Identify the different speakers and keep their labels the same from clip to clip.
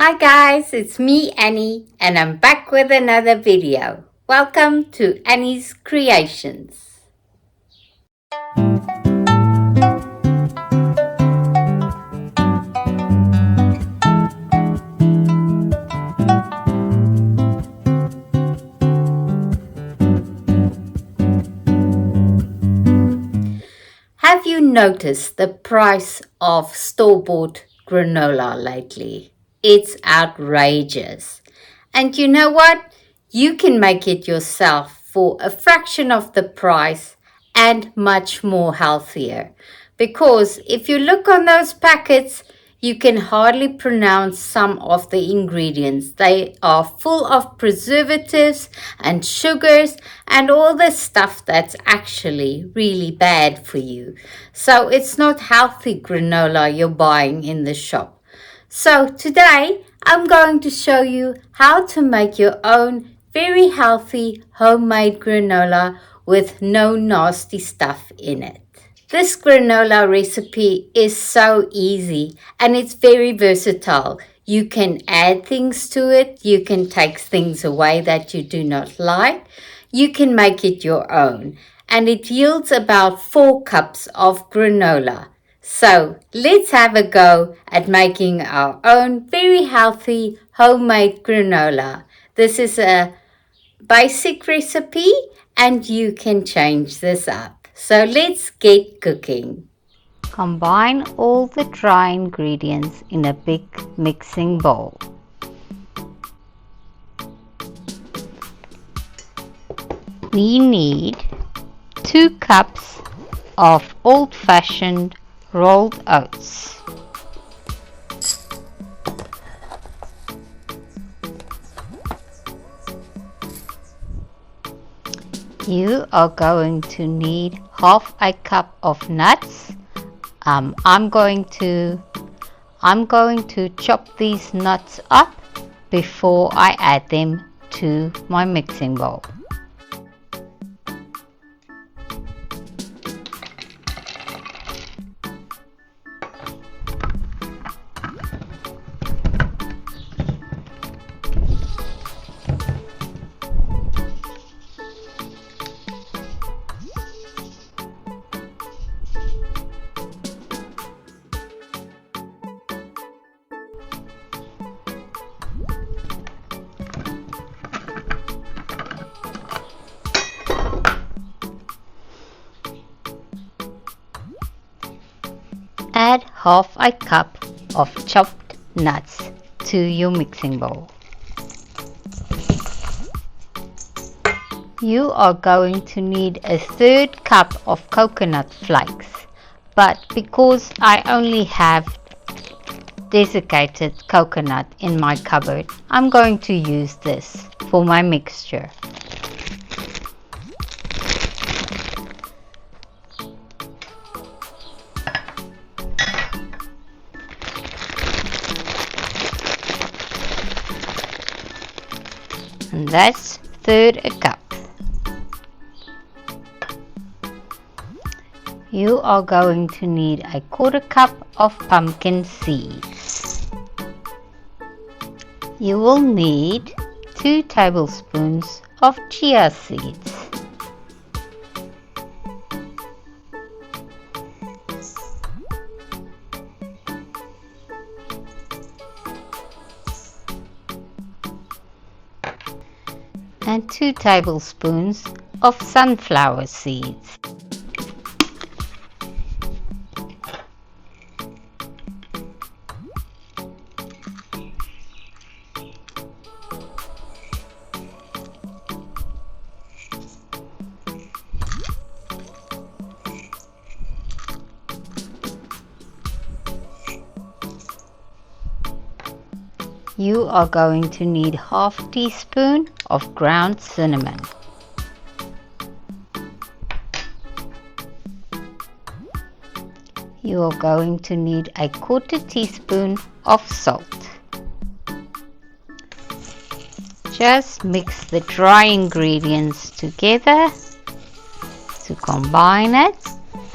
Speaker 1: Hi guys, it's me Annie and I'm back with another video. Welcome to Annie's Creations. Have you noticed the price of store-bought granola lately? It's outrageous. And you know what? You can make it yourself for a fraction of the price and much more healthier. Because if you look on those packets, you can hardly pronounce some of the ingredients. They are full of preservatives and sugars and all the stuff that's actually really bad for you. So it's not healthy granola you're buying in the shop. So today I'm going to show you how to make your own very healthy homemade granola with no nasty stuff in it. This granola recipe is so easy and it's very versatile. You can add things to it, you can take things away that you do not like, you can make it your own, and it yields about 4 cups of granola. So let's have a go at making our own very healthy homemade granola. This is a basic recipe and you can change this up. So let's get cooking. Combine all the dry ingredients in a big mixing bowl. We need 2 cups of old-fashioned rolled oats. You are going to need half a cup of nuts. I'm going to chop these nuts up before I add them to my mixing bowl. Add half a cup of chopped nuts to your mixing bowl. You are going to need a 1/3 cup of coconut flakes, but because I only have desiccated coconut in my cupboard, I'm going to use this for my mixture. And that's 1/3 a cup. You are going to need a 1/4 cup of pumpkin seeds. You will need 2 tablespoons of chia seeds. And 2 tablespoons of sunflower seeds. You are going to need half teaspoon of ground cinnamon. You are going to need a 1/4 teaspoon of salt. Just mix the dry ingredients together to combine it,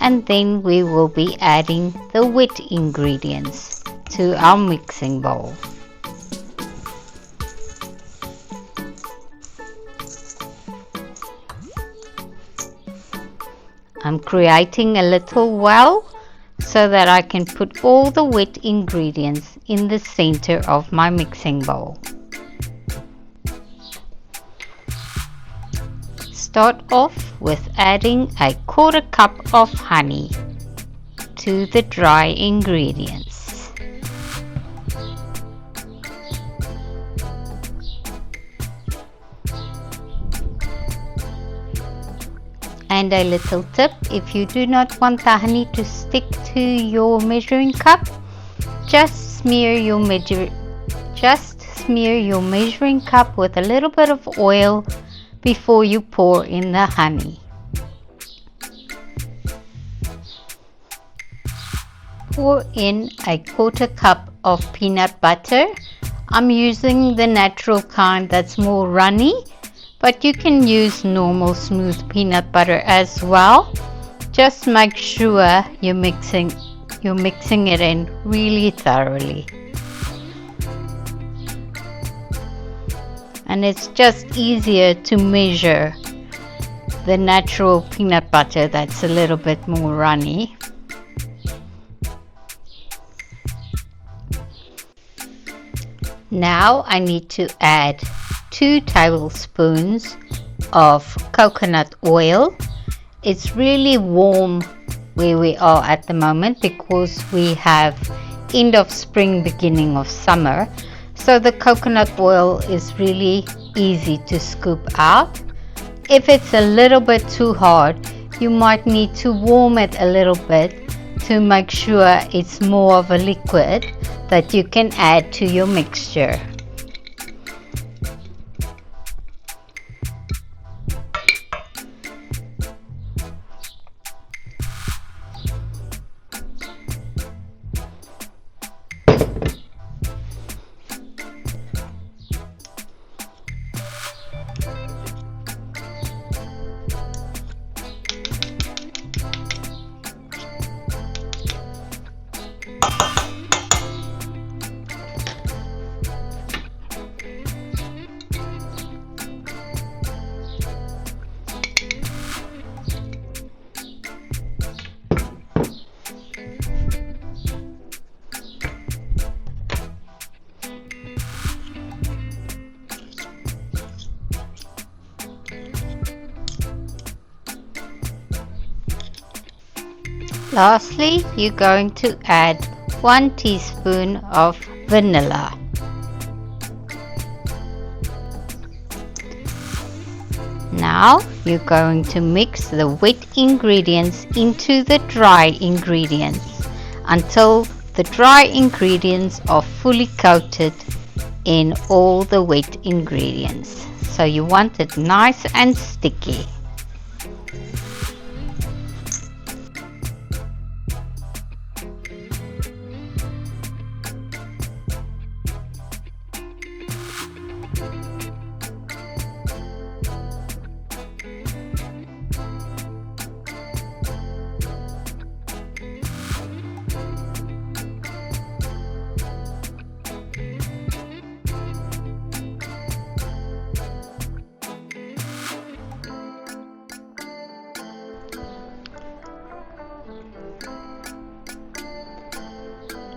Speaker 1: and then we will be adding the wet ingredients to our mixing bowl. I'm creating a little well so that I can put all the wet ingredients in the center of my mixing bowl. Start off with adding a 1/4 cup of honey to the dry ingredients. And a little tip, if you do not want the honey to stick to your measuring cup, just smear your measuring cup with a little bit of oil before you pour in the honey. Pour in a 1/4 cup of peanut butter. I'm using the natural kind that's more runny, but you can use normal smooth peanut butter as well. Just make sure you're mixing it in really thoroughly. And it's just easier to measure the natural peanut butter that's a little bit more runny. Now I need to add 2 tablespoons of coconut oil. It's really warm where we are at the moment because we have end of spring, beginning of summer. So the coconut oil is really easy to scoop out. If it's a little bit too hard, you might need to warm it a little bit to make sure it's more of a liquid that you can add to your mixture. Lastly, you're going to add 1 teaspoon of vanilla. Now you're going to mix the wet ingredients into the dry ingredients until the dry ingredients are fully coated in all the wet ingredients. So you want it nice and sticky.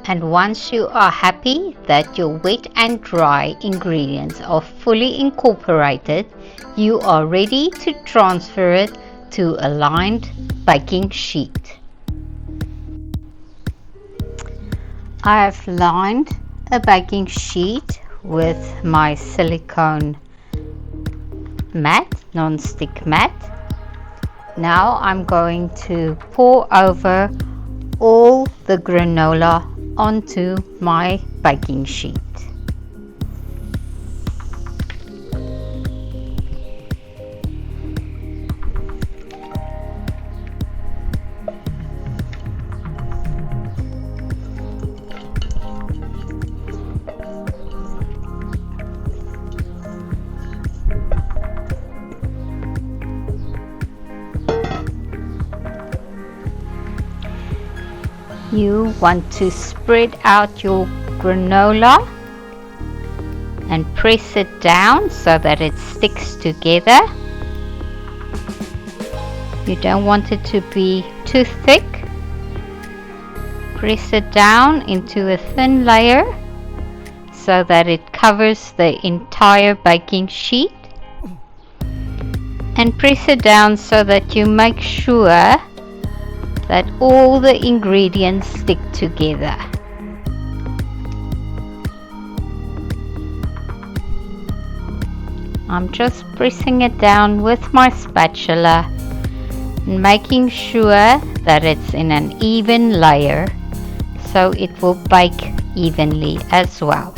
Speaker 1: And once you are happy that your wet and dry ingredients are fully incorporated, you are ready to transfer it to a lined baking sheet. I have lined a baking sheet with my silicone mat, non-stick mat. Now I'm going to pour over all the granola onto my baking sheet. You want to spread out your granola and press it down so that it sticks together. You don't want it to be too thick. Press it down into a thin layer so that it covers the entire baking sheet, and press it down so that you make sure that all the ingredients stick together. I'm just pressing it down with my spatula and making sure that it's in an even layer so it will bake evenly as well.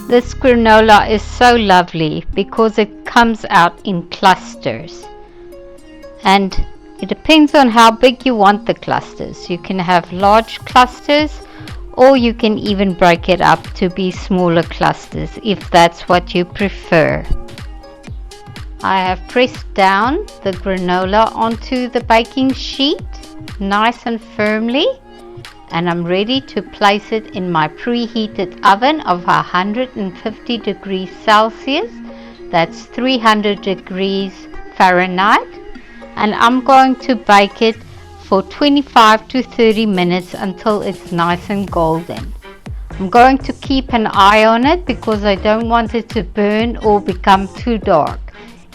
Speaker 1: This granola is so lovely because it comes out in clusters, and it depends on how big you want the clusters. You can have large clusters, or you can even break it up to be smaller clusters if that's what you prefer. I have pressed down the granola onto the baking sheet nice and firmly, and I'm ready to place it in my preheated oven of 150 degrees Celsius. That's 300 degrees Fahrenheit, and I'm going to bake it for 25 to 30 minutes until it's nice and golden. I'm going to keep an eye on it because I don't want it to burn or become too dark.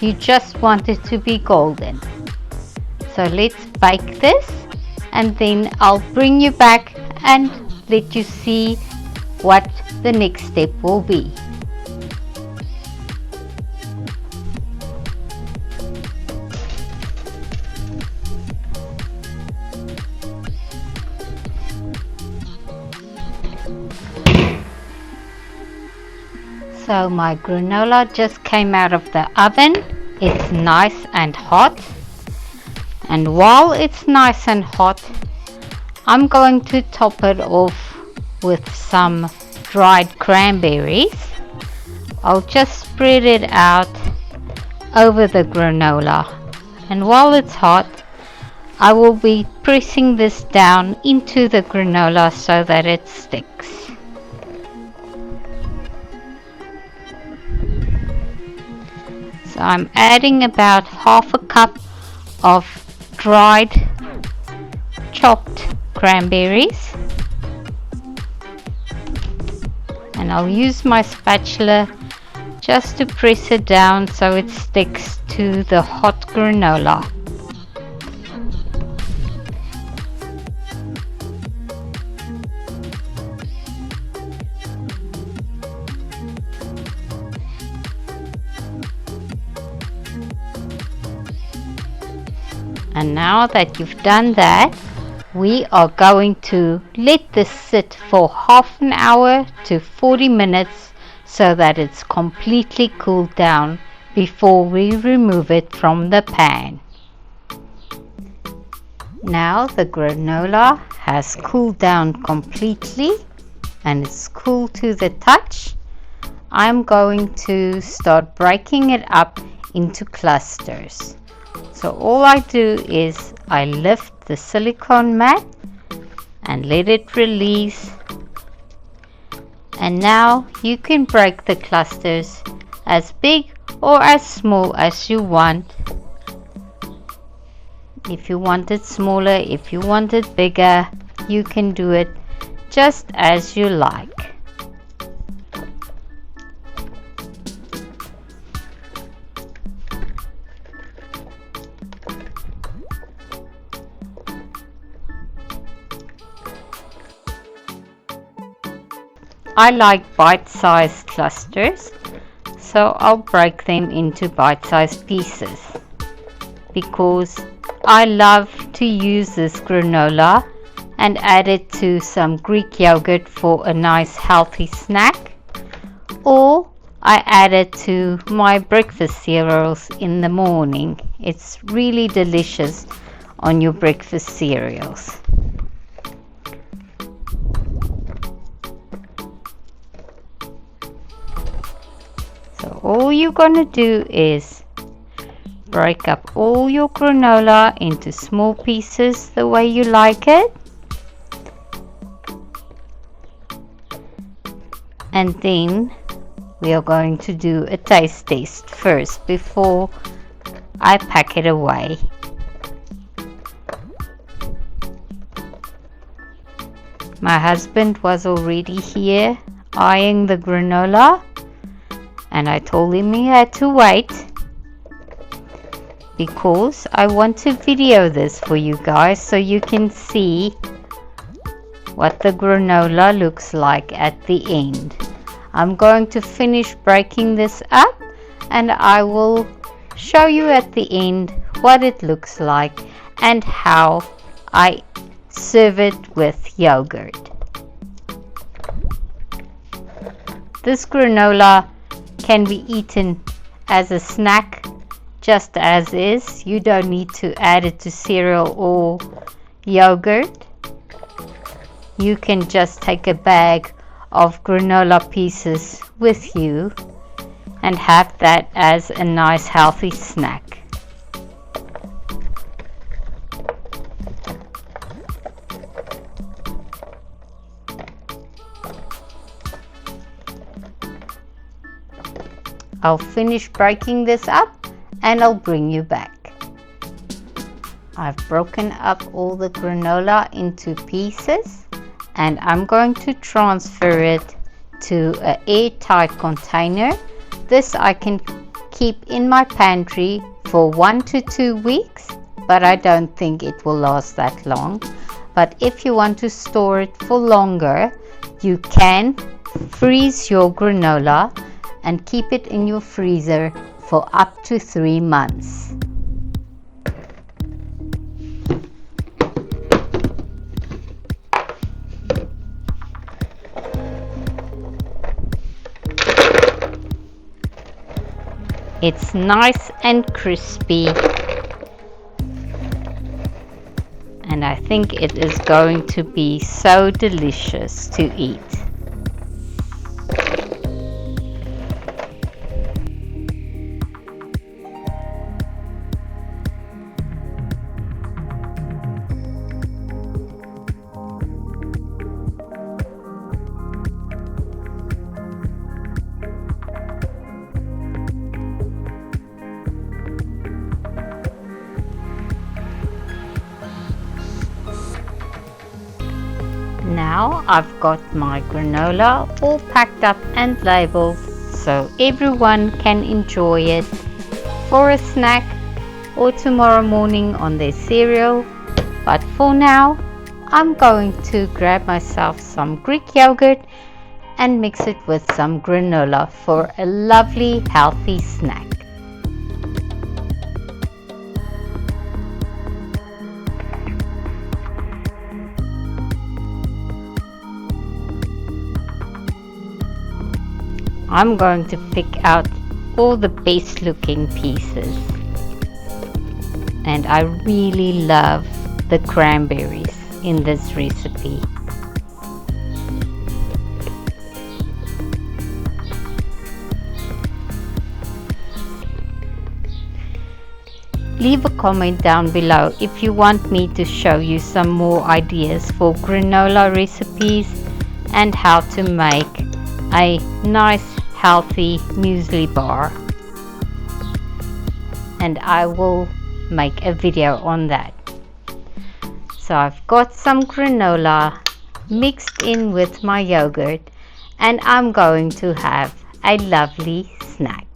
Speaker 1: You just want it to be golden. So let's bake this, and then I'll bring you back and let you see what the next step will be. So my granola just came out of the oven. It's nice and hot. And while it's nice and hot, I'm going to top it off with some dried cranberries. I'll just spread it out over the granola. And while it's hot, I will be pressing this down into the granola so that it sticks. So I'm adding about half a cup of dried chopped cranberries, and I'll use my spatula just to press it down so it sticks to the hot granola. And now that you've done that, we are going to let this sit for half an hour to 40 minutes so that it's completely cooled down before we remove it from the pan. Now the granola has cooled down completely and it's cool to the touch. I'm going to start breaking it up into clusters. So all I do is I lift the silicone mat and let it release, and now you can break the clusters as big or as small as you want. If you want it smaller, if you want it bigger, you can do it just as you like. I like bite-sized clusters, so I'll break them into bite-sized pieces because I love to use this granola and add it to some Greek yogurt for a nice healthy snack, or I add it to my breakfast cereals in the morning. It's really delicious on your breakfast cereals. all you're gonna do is break up all your granola into small pieces the way you like it. And then we are going to do a taste test first before I pack it away. My husband was already here eyeing the granola, and I told him he had to wait because I want to video this for you guys so you can see what the granola looks like at the end. I'm going to finish breaking this up and I will show you at the end what it looks like and how I serve it with yogurt. This granola can be eaten as a snack just as is. You don't need to add it to cereal or yogurt. You can just take a bag of granola pieces with you and have that as a nice healthy snack. I'll finish breaking this up and I'll bring you back. I've broken up all the granola into pieces and I'm going to transfer it to an airtight container. This I can keep in my pantry for 1 to 2 weeks, but I don't think it will last that long. But if you want to store it for longer, you can freeze your granola and keep it in your freezer for up to 3 months. It's nice and crispy, and I think it is going to be so delicious to eat. Now I've got my granola all packed up and labeled so everyone can enjoy it for a snack or tomorrow morning on their cereal. But for now, I'm going to grab myself some Greek yogurt and mix it with some granola for a lovely healthy snack. I'm going to pick out all the best looking pieces, and I really love the cranberries in this recipe. Leave a comment down below if you want me to show you some more ideas for granola recipes and how to make a nice healthy muesli bar, and I will make a video on that. So I've got some granola mixed in with my yogurt and I'm going to have a lovely snack.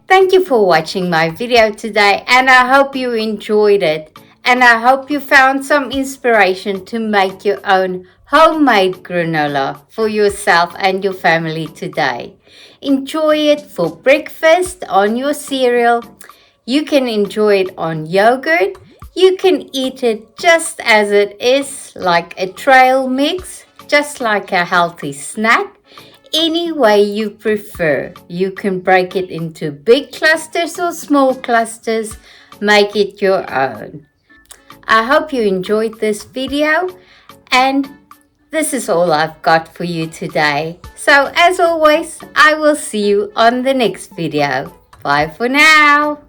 Speaker 1: Thank you for watching my video today, and I hope you enjoyed it, and I hope you found some inspiration to make your own homemade granola for yourself and your family today. Enjoy it for breakfast, on your cereal. You can enjoy it on yogurt. You can eat it just as it is, like a trail mix, just like a healthy snack. Any way you prefer. You can break it into big clusters or small clusters. Make it your own. I hope you enjoyed this video, and This is all I've got for you today. So as always, I will see you on the next video. Bye for now.